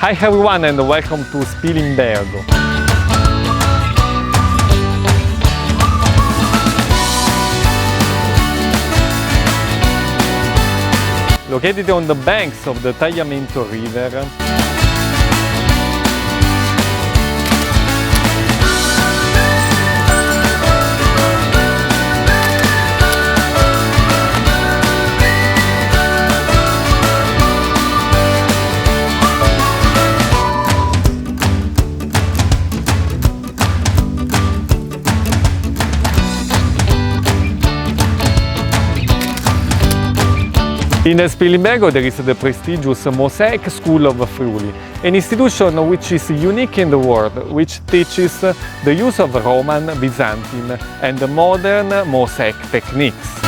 Hi everyone and welcome to Spilimbergo. Located on the banks of the Tagliamento River, in Spilimbergo there is the prestigious Mosaic School of Friuli, an institution which is unique in the world, which teaches the use of Roman, Byzantine and modern mosaic techniques.